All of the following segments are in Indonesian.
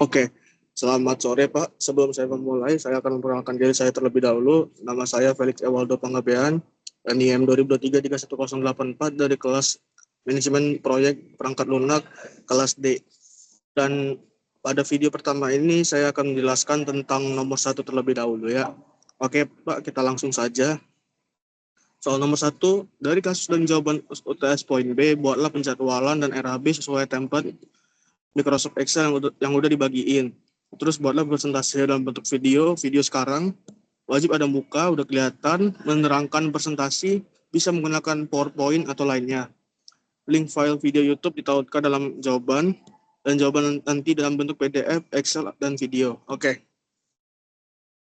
Oke, selamat sore Pak. Sebelum saya memulai, saya akan memperkenalkan diri saya terlebih dahulu. Nama saya Felix Ewaldo Panggabean, NIM 2023-31084 dari kelas Manajemen Proyek Perangkat Lunak kelas D. Dan pada video pertama ini saya akan menjelaskan tentang nomor 1 terlebih dahulu ya. Oke Pak, kita langsung saja. Soal nomor 1, dari kasus dan jawaban UTS poin B, buatlah penjadwalan dan RAB sesuai template Microsoft Excel yang udah dibagiin. Terus buatlah presentasi dalam bentuk video sekarang wajib ada muka, udah kelihatan, menerangkan presentasi, bisa menggunakan PowerPoint atau lainnya. Link file video YouTube ditautkan dalam jawaban, dan jawaban nanti dalam bentuk PDF, Excel, dan video. Oke.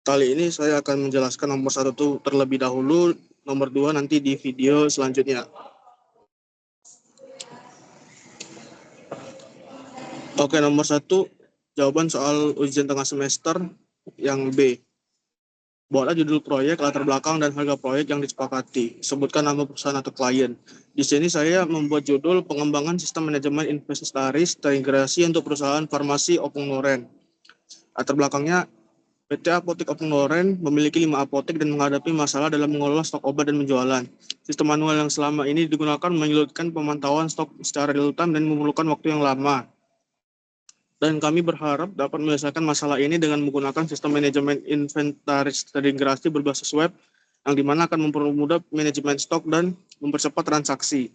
Kali ini saya akan menjelaskan nomor 1 terlebih dahulu, nomor 2 nanti di video selanjutnya. Oke, nomor 1, jawaban soal ujian tengah semester yang B. Buatlah judul proyek, latar belakang, dan harga proyek yang disepakati. Sebutkan nama perusahaan atau klien. Di sini saya membuat judul pengembangan sistem manajemen inventaris terintegrasi untuk perusahaan farmasi Opung Noren. Latar belakangnya, PT Apotek Opung Noren memiliki 5 apotek dan menghadapi masalah dalam mengelola stok obat dan penjualan. Sistem manual yang selama ini digunakan menyulitkan pemantauan stok secara real time dan memerlukan waktu yang lama. Dan kami berharap dapat menyelesaikan masalah ini dengan menggunakan sistem manajemen inventaris terintegrasi berbasis web, yang dimana akan mempermudah manajemen stok dan mempercepat transaksi.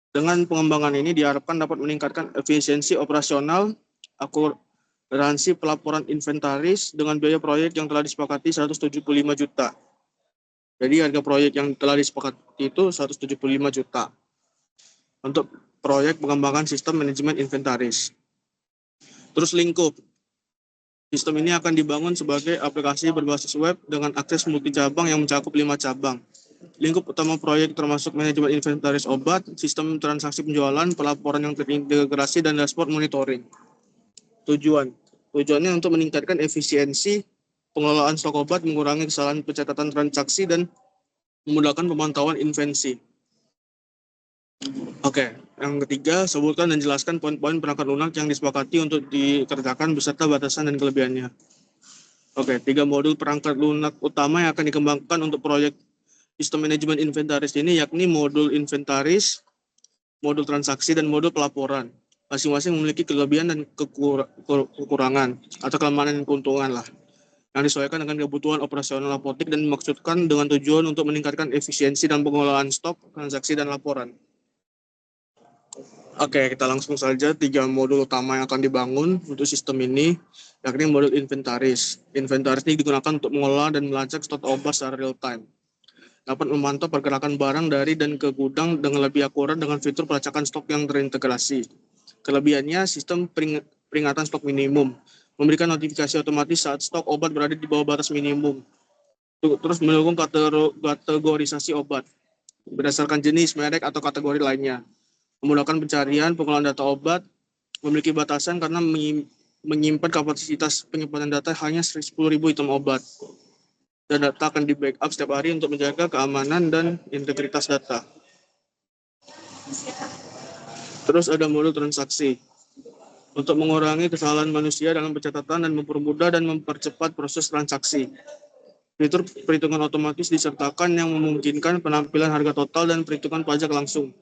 Dengan pengembangan ini diharapkan dapat meningkatkan efisiensi operasional, akuransi pelaporan inventaris dengan biaya proyek yang telah disepakati 175 juta. Jadi harga proyek yang telah disepakati itu 175 juta untuk proyek pengembangan sistem manajemen inventaris. Terus lingkup. Sistem ini akan dibangun sebagai aplikasi berbasis web dengan akses multi cabang yang mencakup 5 cabang. Lingkup utama proyek termasuk manajemen inventaris obat, sistem transaksi penjualan, pelaporan yang terintegrasi, dan dashboard monitoring. Tujuannya untuk meningkatkan efisiensi pengelolaan stok obat, mengurangi kesalahan pencatatan transaksi, dan memudahkan pemantauan invensi. Oke, yang ketiga, sebutkan dan jelaskan poin-poin perangkat lunak yang disepakati untuk dikerjakan beserta batasan dan kelebihannya. Oke, 3 modul perangkat lunak utama yang akan dikembangkan untuk proyek sistem manajemen inventaris ini, yakni modul inventaris, modul transaksi, dan modul pelaporan. Masing-masing memiliki kelebihan dan kekurangan atau kelemahan dan keuntungan lah, yang disesuaikan dengan kebutuhan operasional apotek dan dimaksudkan dengan tujuan untuk meningkatkan efisiensi dan pengelolaan stok, transaksi, dan laporan. Oke, kita langsung saja 3 modul utama yang akan dibangun untuk sistem ini, yakni modul inventaris. Inventaris ini digunakan untuk mengelola dan melacak stok obat secara real time. Dapat memantau pergerakan barang dari dan ke gudang dengan lebih akurat dengan fitur pelacakan stok yang terintegrasi. Kelebihannya, sistem peringatan stok minimum, memberikan notifikasi otomatis saat stok obat berada di bawah batas minimum. Terus mendukung kategorisasi obat berdasarkan jenis, merek, atau kategori lainnya. Memudahkan pencarian, pengelolaan data obat, memiliki batasan karena menyimpan kapasitas penyimpanan data hanya 10.000 item obat. Dan data akan di-backup setiap hari untuk menjaga keamanan dan integritas data. Terus ada modul transaksi. Untuk mengurangi kesalahan manusia dalam pencatatan dan mempermudah dan mempercepat proses transaksi. Fitur perhitungan otomatis disertakan yang memungkinkan penampilan harga total dan perhitungan pajak langsung.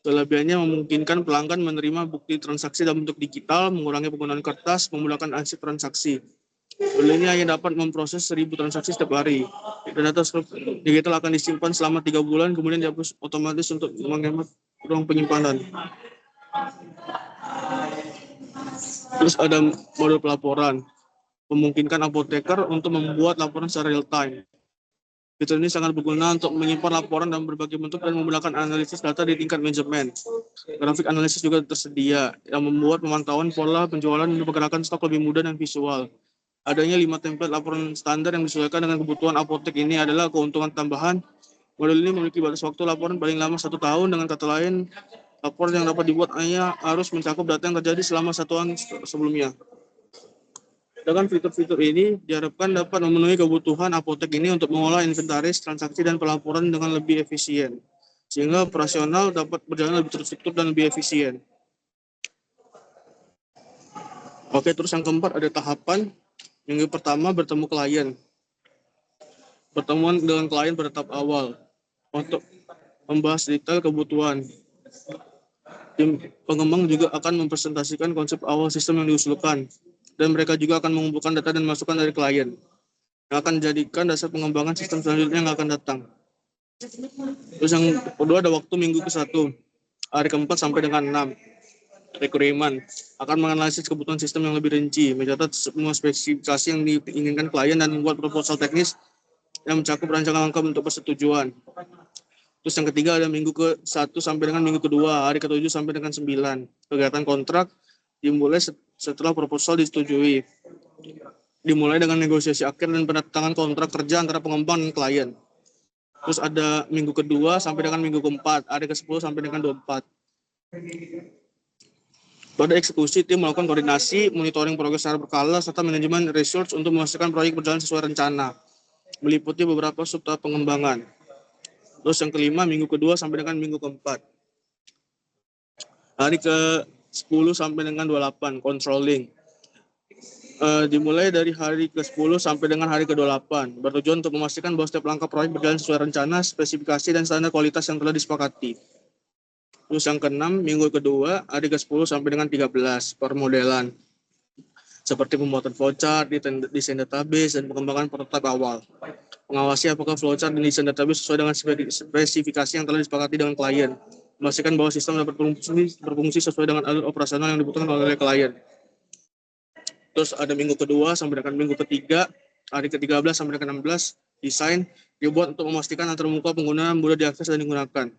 Kelebihannya memungkinkan pelanggan menerima bukti transaksi dalam bentuk digital, mengurangi penggunaan kertas, memudahkan arsip transaksi. Ini hanya dapat memproses 1.000 transaksi setiap hari. Dan data digital akan disimpan selama 3 bulan, kemudian dihapus otomatis untuk menghemat ruang penyimpanan. Terus ada modul pelaporan, memungkinkan apoteker untuk membuat laporan secara real time. Fitur ini sangat berguna untuk menyimpan laporan dalam berbagai bentuk dan memudahkan analisis data di tingkat manajemen. Grafik analisis juga tersedia yang membuat pemantauan pola penjualan dan pergerakan stok lebih mudah dan visual. Adanya 5 template laporan standar yang disesuaikan dengan kebutuhan apotek ini adalah keuntungan tambahan. Model ini memiliki batas waktu laporan paling lama 1 tahun. Dengan kata lain, laporan yang dapat dibuat hanya harus mencakup data yang terjadi selama 1 tahun sebelumnya. Dengan fitur-fitur ini diharapkan dapat memenuhi kebutuhan apotek ini untuk mengolah inventaris, transaksi, dan pelaporan dengan lebih efisien, sehingga operasional dapat berjalan lebih terstruktur dan lebih efisien. Oke, terus yang keempat ada tahapan. Minggu pertama bertemu klien. Pertemuan dengan klien pada tahap awal untuk membahas detail kebutuhan. Tim pengembang juga akan mempresentasikan konsep awal sistem yang diusulkan, dan mereka juga akan mengumpulkan data dan masukan dari klien yang akan dijadikan dasar pengembangan sistem selanjutnya yang akan datang. Terus yang kedua ada waktu minggu ke-1, hari ke-4 sampai dengan 6. Requirement akan menganalisis kebutuhan sistem yang lebih rinci, mencatat semua spesifikasi yang diinginkan klien, dan membuat proposal teknis yang mencakup rancangan lengkap untuk persetujuan. Terus yang ketiga ada minggu ke-1 sampai dengan minggu kedua, hari ke-7 sampai dengan 9. Kegiatan kontrak dimulai setelah proposal disetujui. Dimulai dengan negosiasi akhir dan penandatangan kontrak kerja antara pengembang dan klien. Terus ada minggu kedua sampai dengan minggu ke-4, hari ke-10 sampai dengan 24. Pada eksekusi, tim melakukan koordinasi, monitoring progres secara berkala, serta manajemen research untuk memastikan proyek berjalan sesuai rencana, meliputi beberapa sub tahap pengembangan. Terus yang kelima, minggu kedua sampai dengan minggu ke-4. Hari ke-10 sampai dengan 28, controlling. Dimulai dari hari ke-10 sampai dengan hari ke-28, bertujuan untuk memastikan bahwa setiap langkah proyek berjalan sesuai rencana, spesifikasi, dan standar kualitas yang telah disepakati. Terus yang ke-6, minggu kedua, hari ke-10 sampai dengan 13, permodelan. Seperti pembuatan flowchart, desain database, dan pengembangan prototipe awal. Mengawasi apakah flowchart dan desain database sesuai dengan spesifikasi yang telah disepakati dengan klien. Memastikan bahwa sistem dapat berfungsi sesuai dengan alur operasional yang dibutuhkan oleh klien. Terus ada minggu kedua sampai dengan minggu ketiga, hari ke-13 sampai dengan 16, desain dibuat untuk memastikan antarmuka pengguna mudah diakses dan digunakan.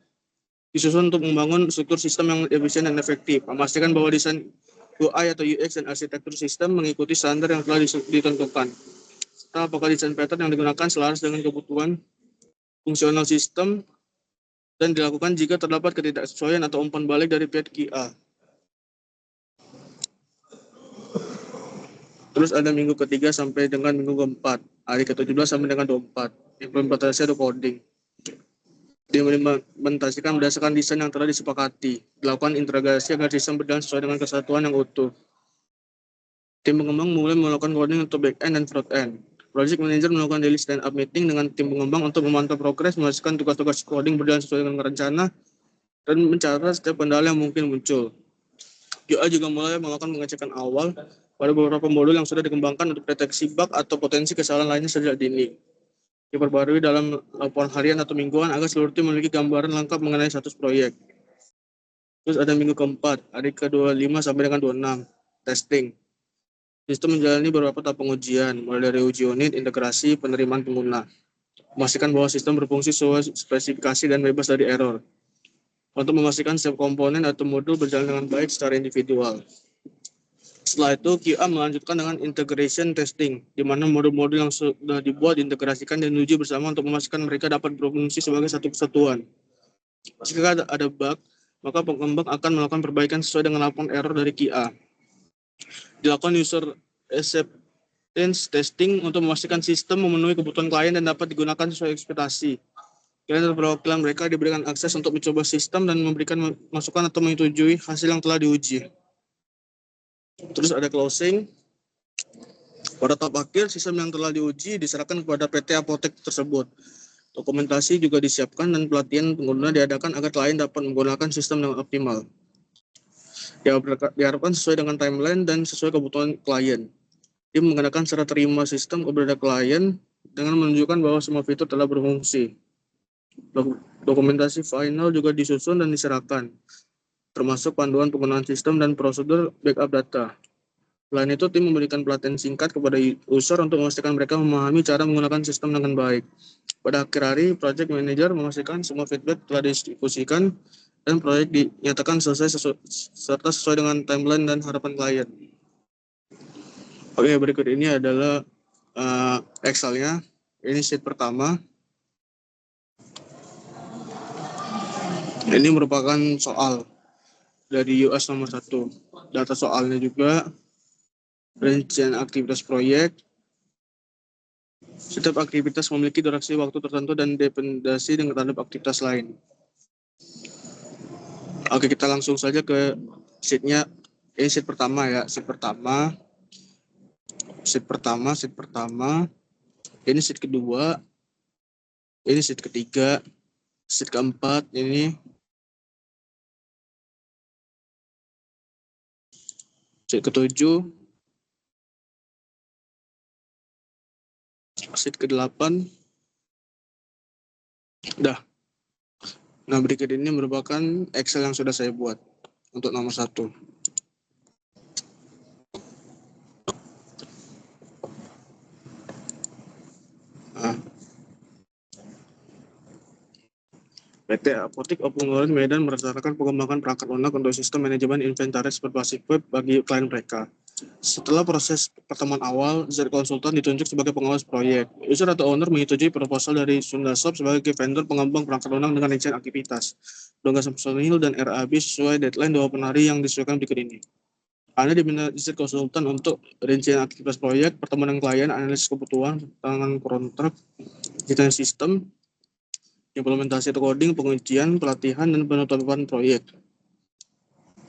Disusun untuk membangun struktur sistem yang efisien dan efektif. Memastikan bahwa desain UI atau UX dan arsitektur sistem mengikuti standar yang telah ditentukan. Serta apakah desain pattern yang digunakan selaras dengan kebutuhan fungsional sistem dan dilakukan jika terdapat ketidaksesuaian atau umpan balik dari pihak QA. Terus ada minggu ketiga sampai dengan minggu keempat, hari ke-17 sampai dengan 24. Implementasi atau coding. Diimplementasikan berdasarkan desain yang telah disepakati. Dilakukan integrasi agar sistem berjalan sesuai dengan kesatuan yang utuh. Tim pengembang mulai melakukan coding untuk back-end dan front-end. Project Manager melakukan daily stand-up meeting dengan tim pengembang untuk memantau progres, memastikan tugas-tugas coding berjalan sesuai dengan rencana, dan mencatat setiap kendala yang mungkin muncul. QA juga mulai melakukan pengecekan awal pada beberapa modul yang sudah dikembangkan untuk deteksi bug atau potensi kesalahan lainnya sejak dini. Diperbarui dalam laporan harian atau mingguan agar seluruh tim memiliki gambaran lengkap mengenai status proyek. Terus ada minggu keempat, hari ke-25 sampai dengan 26, testing. Sistem menjalani beberapa tahap pengujian, mulai dari uji unit, integrasi, penerimaan pengguna. Memastikan bahwa sistem berfungsi sesuai spesifikasi dan bebas dari error. Untuk memastikan setiap komponen atau modul berjalan dengan baik secara individual. Setelah itu, QA melanjutkan dengan integration testing, di mana modul-modul yang sudah dibuat diintegrasikan dan diuji bersama untuk memastikan mereka dapat berfungsi sebagai satu kesatuan. Jika ada bug, maka pengembang akan melakukan perbaikan sesuai dengan laporan error dari QA. Dilakukan user acceptance testing untuk memastikan sistem memenuhi kebutuhan klien dan dapat digunakan sesuai ekspektasi. Klien dan perwakilan mereka diberikan akses untuk mencoba sistem dan memberikan masukan atau menyetujui hasil yang telah diuji. Terus ada closing. Pada tahap akhir, sistem yang telah diuji diserahkan kepada PT Apotek tersebut. Dokumentasi juga disiapkan dan pelatihan pengguna diadakan agar klien dapat menggunakan sistem dengan optimal. Diharapkan sesuai dengan timeline dan sesuai kebutuhan klien. Tim menggunakan serah terima sistem kepada klien dengan menunjukkan bahwa semua fitur telah berfungsi. Dokumentasi final juga disusun dan diserahkan, termasuk panduan penggunaan sistem dan prosedur backup data. Selain itu, tim memberikan pelatihan singkat kepada user untuk memastikan mereka memahami cara menggunakan sistem dengan baik. Pada akhir hari, project manager memastikan semua feedback telah didiskusikan dan proyek dinyatakan selesai serta sesuai dengan timeline dan harapan klien. Oke, berikut ini adalah Excel-nya. Ini sheet pertama. Ini merupakan soal dari US nomor 1. Data soalnya juga rincian aktivitas proyek. Setiap aktivitas memiliki durasi waktu tertentu dan dependensi dengan terhadap aktivitas lain. Oke, kita langsung saja ke sheet-nya Ini sheet pertama ya, sheet pertama. Ini sheet kedua, ini sheet ketiga, sheet keempat, ini sheet ketujuh, sheet ke-8. Dah. Nah, berikut ini merupakan Excel yang sudah saya buat untuk nomor 1. Nah, PT Apotik Opung Medan merencanakan pengembangan perangkat lunak untuk sistem manajemen inventaris berbasis web bagi klien mereka. Setelah proses pertemuan awal, Z Konsultan ditunjuk sebagai pengawas proyek. User atau owner menyetujui proposal dari Sundashop sebagai vendor pengembang perangkat lunak dengan rincian aktivitas, tugas personil, dan RAB sesuai deadline 20 hari yang disesuaikan berikut ini. Anda diminta Z Konsultan untuk rincian aktivitas proyek, pertemuan dengan klien, analisis kebutuhan, tangan kontrak, desain sistem, implementasi atau coding, pengujian, pelatihan, dan penutupan proyek.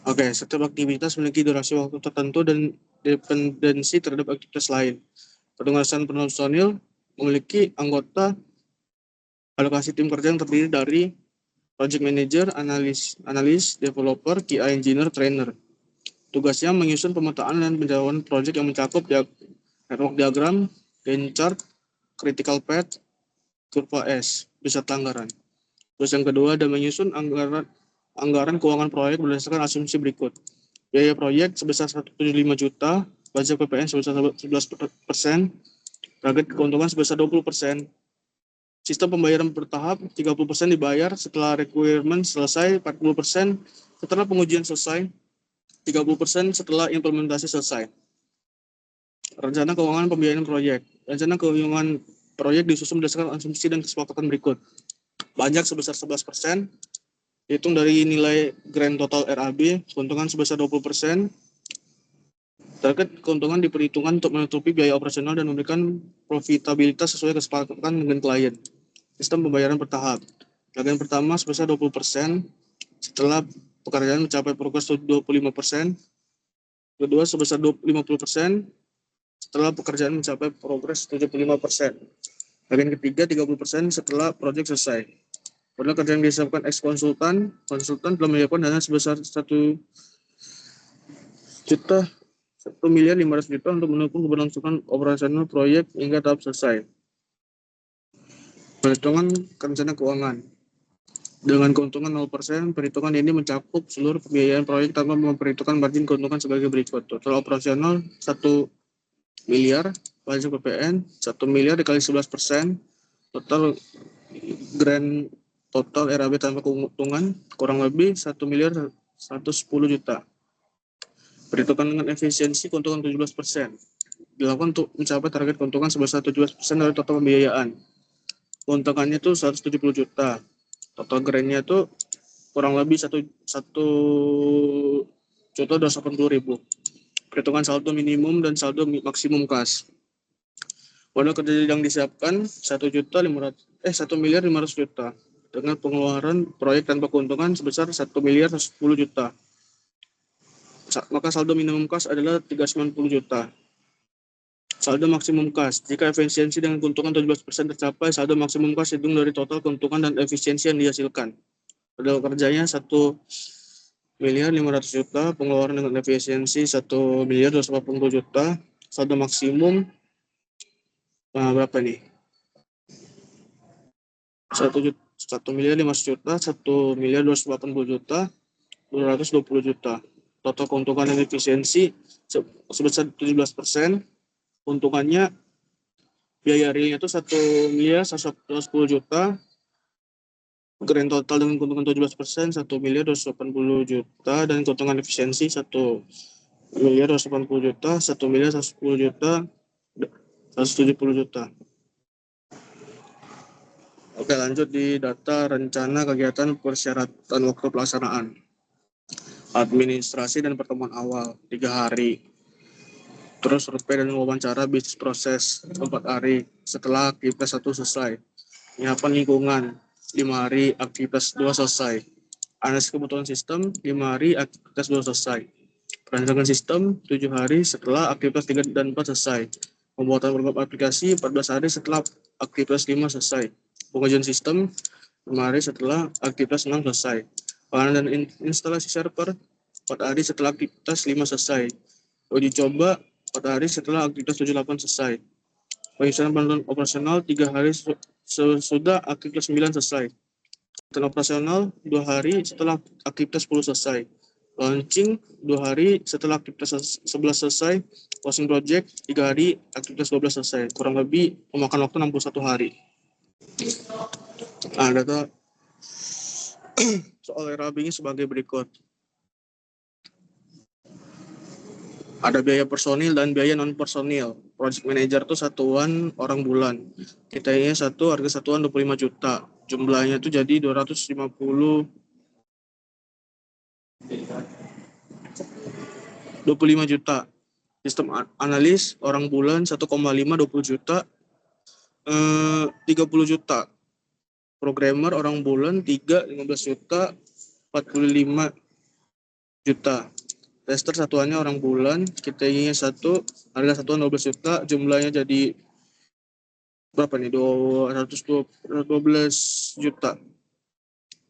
Oke, setiap aktivitas memiliki durasi waktu tertentu dan dependensi terhadap aktivitas lain. Penugasan personil memiliki anggota alokasi tim kerja yang terdiri dari project manager, analis, developer, QA engineer, trainer. Tugasnya menyusun pemetaan dan penjadwalan proyek yang mencakup network diagram, Gantt chart, critical path, kurva S, beserta anggaran. Terus yang kedua ada menyusun anggaran keuangan proyek berdasarkan asumsi berikut. Biaya proyek sebesar 175 juta, pajak PPN sebesar 11%, target keuntungan sebesar 20%. Sistem pembayaran bertahap, 30% dibayar setelah requirement selesai, 40% setelah pengujian selesai, 30% setelah implementasi selesai. Rencana keuangan pembiayaan proyek. Rencana keuangan proyek disusun berdasarkan asumsi dan kesepakatan berikut. Pajak sebesar 11%, hitung dari nilai grand total RAB, keuntungan sebesar 20%. Target keuntungan diperhitungkan untuk menutupi biaya operasional dan memberikan profitabilitas sesuai kesepakatan dengan klien. Sistem pembayaran bertahap. Bagian pertama sebesar 20%, setelah pekerjaan mencapai progres 25%. Kedua sebesar 50%, setelah pekerjaan mencapai progres 75%. Bagian ketiga 30% setelah proyek selesai. Pada kerja yang disiapkan konsultan telah menyiapkan dana sebesar 1.500.000.000 untuk mendukung keberlangsungan operasional proyek hingga tahap selesai. Perhitungan rencana keuangan. Dengan keuntungan 0%, perhitungan ini mencakup seluruh pembiayaan proyek tanpa memperhitungkan margin keuntungan sebagai berikut. Total operasional 1 miliar, pajak PPN 1 miliar dikali 11%, total grand total RAB tanpa keuntungan kurang lebih 1 miliar 110 juta. Perhitungan dengan efisiensi keuntungan 17%. Dilakukan untuk mencapai target keuntungan sebesar 17% dari total pembiayaan. Keuntungannya itu 170 juta. Total grandnya itu kurang lebih 1.280.000. Perhitungan saldo minimum dan saldo maksimum kas. Modal kerja yang disiapkan 1.500.000.000 dengan pengeluaran proyek tanpa keuntungan sebesar 1.110.000.000. Maka saldo minimum kas adalah 390 juta. Saldo maksimum kas. Jika efisiensi dengan keuntungan 17% tercapai, saldo maksimum kas hitung dari total keuntungan dan efisiensi yang dihasilkan. Modal kerjanya 1.500.000.000, pengeluaran dengan efisiensi 1.280.000.000, saldo maksimum berapa nih? 1.500.000.000, 1.280.000.000, 220 juta. Total keuntungan dan efisiensi sebesar 17%. Keuntungannya biaya realnya itu 1.110 juta. Grand total dengan keuntungan 17%, 1.280 juta, dan keuntungan efisiensi 1.280 juta, 1.110 juta, 170 juta. Oke, lanjut di data rencana kegiatan persyaratan waktu pelaksanaan. Administrasi dan pertemuan awal 3 hari. Terus survei dan wawancara bisnis proses 4 hari setelah aktivitas 1 selesai. Penyiapan lingkungan 5 hari, aktivitas 2 selesai. Analisis kebutuhan sistem 5 hari, aktivitas 2 selesai. Perancangan sistem 7 hari setelah aktivitas 3 dan 4 selesai. Pembuatan program aplikasi 14 hari setelah aktivitas 5 selesai. Pengujian sistem 5 hari setelah aktivitas 6 selesai. Pengadaan dan instalasi server 4 hari setelah aktivitas 5 selesai. Uji coba 4 hari setelah aktivitas 78 selesai. Penyusunan panduan operasional 3 hari sesudah aktivitas 9 selesai. Dan operasional 2 hari setelah aktivitas 10 selesai. Launching 2 hari setelah aktivitas 11 selesai. Closing project 3 hari, aktivitas 12 selesai. Kurang lebih memakan waktu 61 hari. Nah, data soal RAB-nya sebagai berikut. Ada biaya personil dan biaya non-personil. Project manager itu satuan orang bulan. Kita ini harga satuan 25 juta. Jumlahnya itu jadi 25 juta. Sistem analis orang bulan 1,5 20 juta. 30 juta. Programmer orang bulan 3 15 juta 45 juta. Tester satuannya orang bulan, kita ingin harga satuan 12 juta, jumlahnya jadi berapa nih? 212 juta.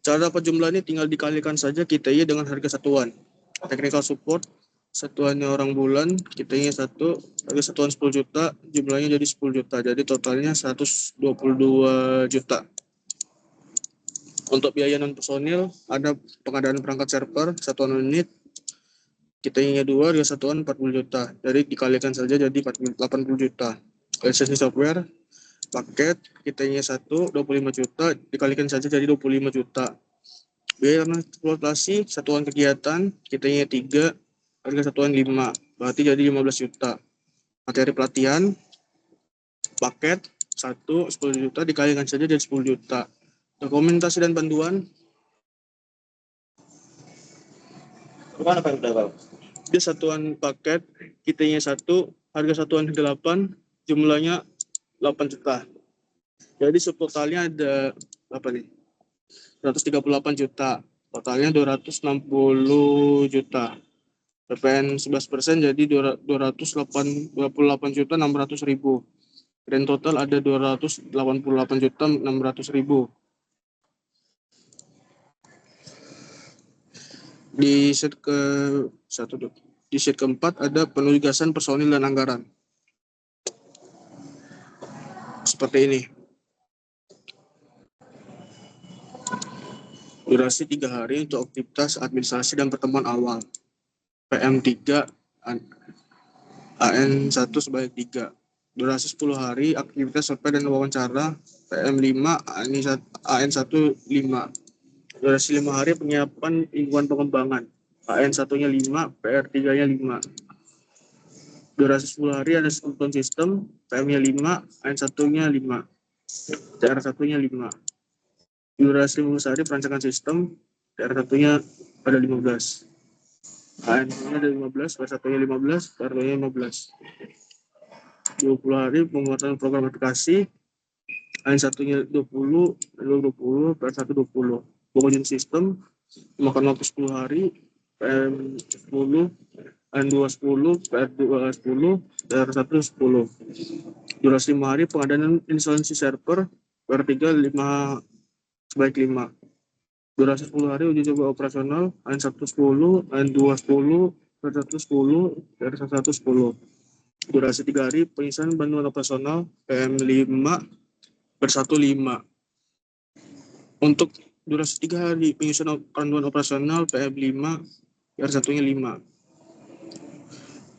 Cara dapat jumlah ini tinggal dikalikan saja kita ingin dengan harga satuan. Technical support satuannya orang bulan, kita ingin harga satuan 10 juta, jumlahnya jadi 10 juta. Jadi totalnya 122 juta. Untuk biaya non personil ada pengadaan perangkat server satuan unit, kita ingin 2, harga satuan 40 juta. Jadi dikalikan saja jadi 80 juta. Lisensi software, paket, kita ingin 25 juta, dikalikan saja jadi 25 juta. Biaya transportasi, satuan kegiatan, kita ingin 3, harga satuan 5, berarti jadi 15 juta. Materi pelatihan, paket, 10 juta, dikalikan saja jadi 10 juta. Dokumentasi dan bantuan, dia satuan paket, kita ingin 1, harga satuan 8, jumlahnya 8 juta. Jadi subtotalnya ada apa nih? 138 juta. Totalnya 260 juta. PPN 11% jadi 288 juta 600 ribu. Dan total ada 288 juta 600 ribu. Di set keempat ada penugasan personil dan anggaran. Seperti ini. Durasi 3 hari untuk aktivitas administrasi dan pertemuan awal. PM3, AN1 sebanyak 3. Durasi 10 hari, aktivitas survei dan wawancara. PM5, AN1 5. Durasi 5 hari, penyiapan lingkungan pengembangan. AN1-nya 5, PR3-nya 5. Durasi 10 hari ada kebutuhan sistem, PM-nya 5, AN1-nya 5. CR1-nya 5. Durasi 15 hari perancangan sistem, CR1-nya ada 15. AN1-nya ada 15, PR1-nya 15, PR2-nya 15. 20 hari pembuatan program aplikasi, AN1-nya 20, PR1 20. Pengujian sistem, memakan waktu 10 hari, PM10, AN2 10, PR2 10, PR1 10. Durasi 5 hari pengadaan instalasi server, PR3 5 sebaik 5. Durasi 10 hari uji coba operasional, AN1 10, AN2 10, PR1 10, PR1 10. Durasi 3 hari penyelesaian bantuan operasional, PM5, PR1 5. Untuk durasi 3 hari penyusunan panduan operasional PM5, PR1-nya 5.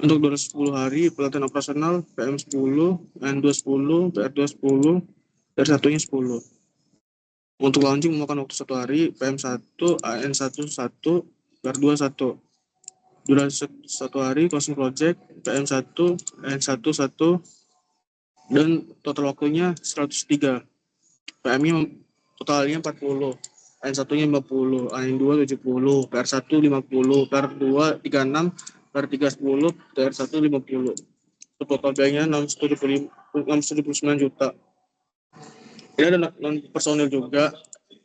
Untuk durasi 10 hari pelatihan operasional PM10, N2 10, PR2 10, PR1-nya 10. Untuk launching memakan waktu 1 hari PM1, AN1 1, PR2 1. Durasi 1 hari closing project PM1, AN1 1, dan total waktunya 103. PM-nya totalnya 40. AN1-nya 50, AN2 70, PR1 50, PR2 36, PR3 10, PR1 50. Total biayanya 679 juta. Ini ada non personil juga.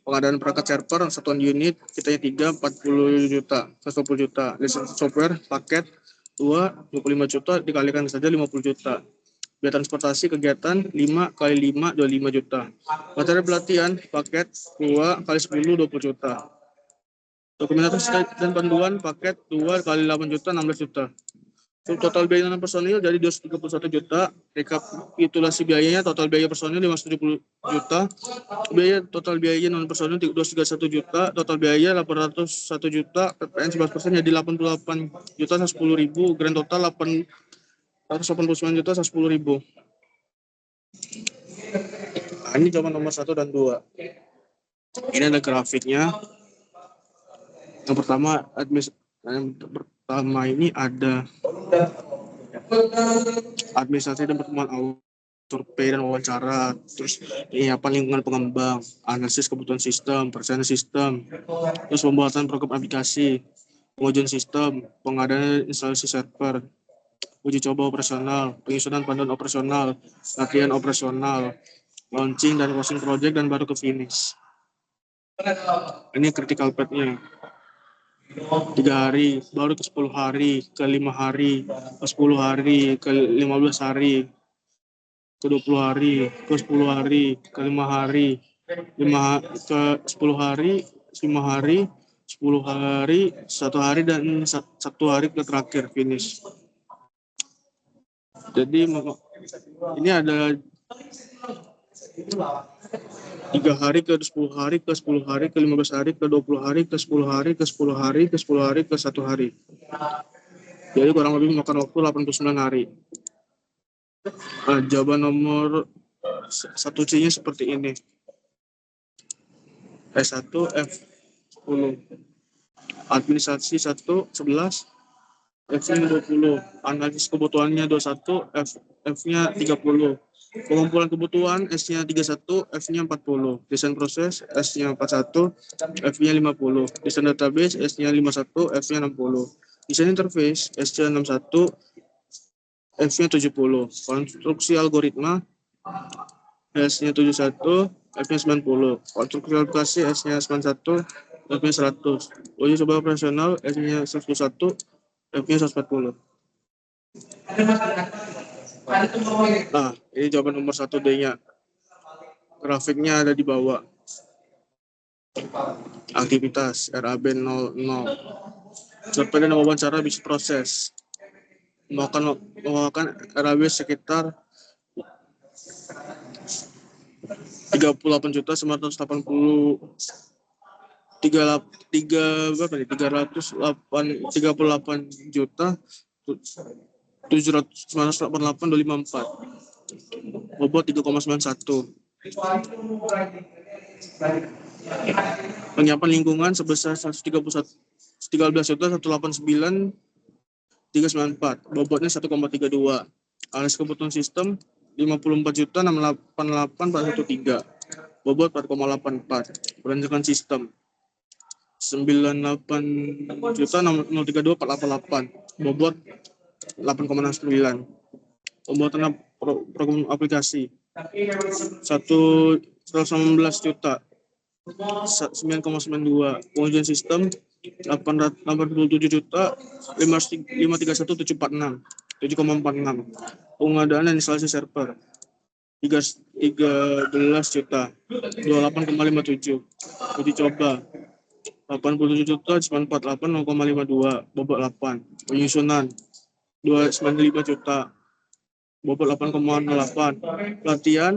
Pengadaan perangkat server, satuan unit, kitanya 3, 40 juta, 120 juta. Lisensi software, paket, 2, 25 juta, dikalikan saja 50 juta. Biaya transportasi kegiatan 5 kali 5, 25 juta. Materi pelatihan, paket, 2 kali 10, 20 juta. Dokumentasi dan panduan, paket, 2 kali 8 juta, 16 juta. Total biaya non personil jadi 231 juta, rekapitulasi biayanya total biaya personil 570 juta, biaya total biaya non personil 231 juta, total biaya 801 juta, PPN 11% jadi 88 juta 110.000, grand total 889 juta 110.000. Nah, ini jawaban nomor 1 dan 2. Ini ada grafiknya. Yang pertama ini ada administrasi dan pertemuan awal, survei dan wawancara, terus penyiapan lingkungan pengembang, analisis kebutuhan sistem, perencanaan sistem, terus pembuatan program aplikasi, pengujian sistem, pengadaan instalasi server, uji coba operasional, penyusunan panduan operasional, latihan operasional, launching dan closing project, dan baru ke finish. Ini critical path-nya. 3 hari, baru ke 10 hari, ke 5 hari, ke 10 hari, ke 15 hari, ke 20 hari, ke 10 hari, ke 5 hari, ke 10 hari, 5 hari, 10 hari, 1 hari, dan 1 hari ke terakhir finish. Jadi ini ada 3 hari, ke 10 hari, ke 10 hari, ke 15 hari, ke 20 hari, ke 10 hari, ke 10 hari, ke 10 hari, ke 1 hari. Jadi kurang lebih memakan waktu 89 hari. Nah, jawaban nomor 1C-nya seperti ini. S1 F10. Administrasi 1 11, F-nya 20. Analisis kebutuhannya 21, F-nya 30. Pengumpulan kebutuhan S-nya 31, F-nya 40. Desain proses S-nya 41, F-nya 50. Desain database S-nya 51, F-nya 60. Desain interface S-nya 61, F-nya 70. Konstruksi algoritma S-nya 71, F-nya 90. Konstruksi aplikasi S-nya 91, F-nya 100. Uji coba operasional S-nya 101, F-nya 140. Nah, ini jawaban nomor 1D-nya. Grafiknya ada di bawah. Aktivitas RAB 00. Survei dan wawancara bisnis proses. Memakan RAB sekitar 38 juta 980 338 juta 788,254, bobot 3,91. Penyiapan lingkungan sebesar 113 juta 189,394, bobotnya 1,32. Analisis kebutuhan sistem 54 juta 688,413, bobot 4,84. Perencanaan sistem 98 juta 032,488, bobot 8,69. Pembuatan program aplikasi 119 juta 9,92. Pengujian sistem 87 juta 531,746, 7,46. Pengadaan dan instalasi server 13 juta 28,57. Uji coba 87 juta 948 0,52, bobot 8. Penyusunan 295 juta, bobot 8,08. Pelatihan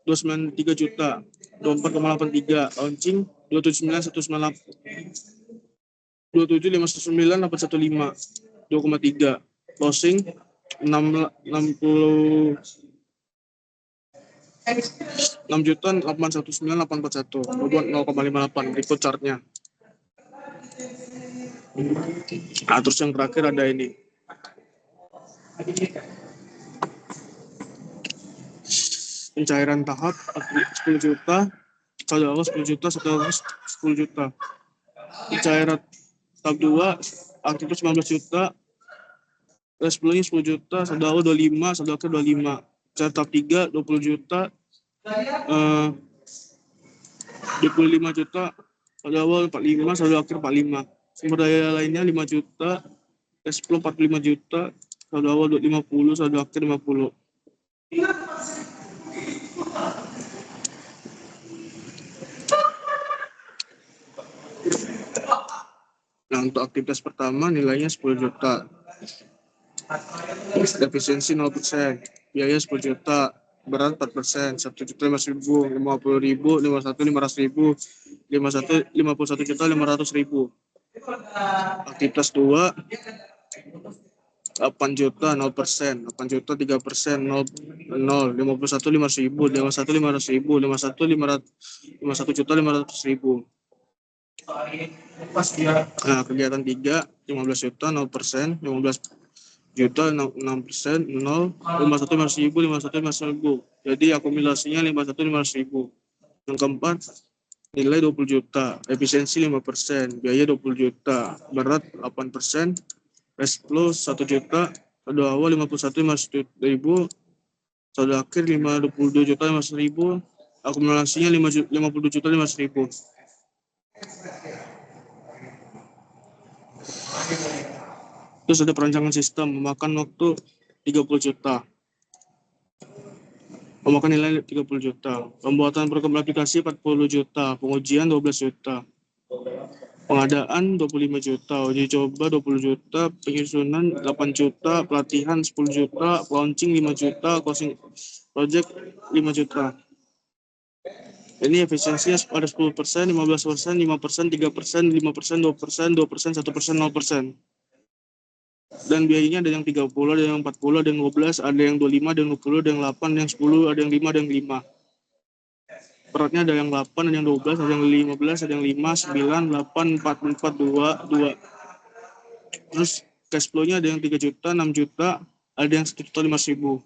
293 juta 24,83. Launching 279,815, 2,3. Closing 6 juta 819,841, bobot 0,58. Berikut chartnya. Nah, terus yang terakhir ada ini. Pencairan tahap 10 juta, saldo awal 10 juta, saldo awal 10 juta. Pencairan tahap 2, aktivitas 19 juta, sebelumnya 10 juta, saldo awal 25, saldo akhir 25. Pencairan tahap 3, 20 juta, 25 juta, saldo awal 45, saldo akhir 45. Sumber daya lainnya 5 juta, cash flow 45 juta, saldo awal 50, saldo akhir 50. Nah, untuk aktivitas pertama nilainya 10 juta. Efisiensi 0%, biaya 10 juta, berat 4%, 1.500.000, 50.000, 51, 500.000, 51 juta 500.000. Aktivitas 2, 8 juta 0%, 8 juta 3%, 0, 51 500.000, 51 500.000, 51 juta 500.000. Nah, kegiatan 3, 15 juta 0%, 15 juta 6%, 0, 51 500.000, 51 500.000. Jadi akumulasinya 51 500.000. Yang keempat, nilai 20 juta, efisiensi 5%, biaya 20 juta, berat 8%, cash flow 1 juta, saldo awal 51 500.000, saldo akhir 52 juta 500.000, akumulasinya 52 juta 500.000. Terus ada perancangan sistem, memakan waktu 30 juta. Memakan nilai 30 juta. Pembuatan program aplikasi 40 juta. Pengujian 12 juta. Pengadaan 25 juta. Uji coba 20 juta. Penyusunan 8 juta. Pelatihan 10 juta. Launching 5 juta. Closing project 5 juta. Ini efisiensinya ada 10%, 15%, 5%, 3%, 5%, 2%, 2%, 1%, 0%. Dan biayanya ada yang 30, ada yang 40, ada yang 12, ada yang 25, ada yang 20, ada yang 8, ada yang 10, ada yang 5, ada yang 5. Beratnya ada yang 8, ada yang 12, ada yang 15, ada yang 5, 9, 8, 4, 4, 2. Terus cash flow-nya ada yang 3 juta, 6 juta, ada yang 1.500.000.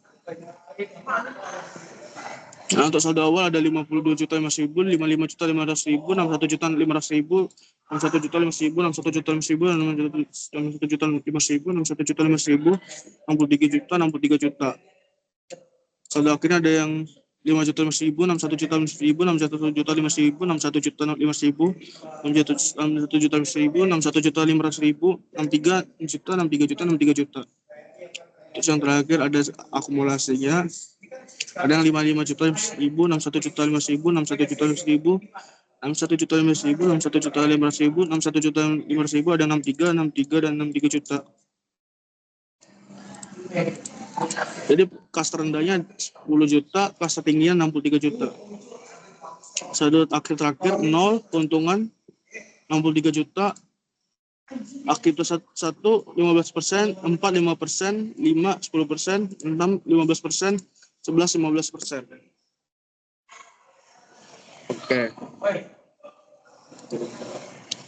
Nah, untuk saldo awal ada 52 juta 500.000, 55 juta 500.000, 61 juta 500.000, 61 juta 500.000, 61 juta 500.000, 61 juta 500.000, 61 juta 500.000, 63 juta, 63 juta. Saldo akhirnya ada yang 5 juta 500.000, 61 juta 500.000, 61 juta 500.000, 61 juta 500.000, 61 juta 500.000, 61 juta 500.000, 63 juta, 63 juta, 63 juta. Terus yang terakhir ada akumulasinya. Ada yang 55 juta 1.000, 61 juta 500.000, 61 juta 500.000, 61 juta 500.000, 61 juta 500.000, 61 juta 500.000, ada 63, 63 dan 63 juta. Jadi kas terendahnya 10 juta, kas tertingginya 63 juta. Saldo akhir terakhir 0, keuntungan 63 juta. Aktivitas 1 15%, 4 5%, 5 10%, 6 15%, 11 15%.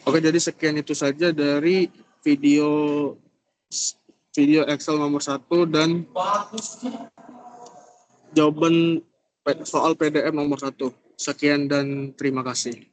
Oke, jadi sekian itu saja dari video Excel nomor 1 dan jawaban soal PDF nomor 1. Sekian dan terima kasih.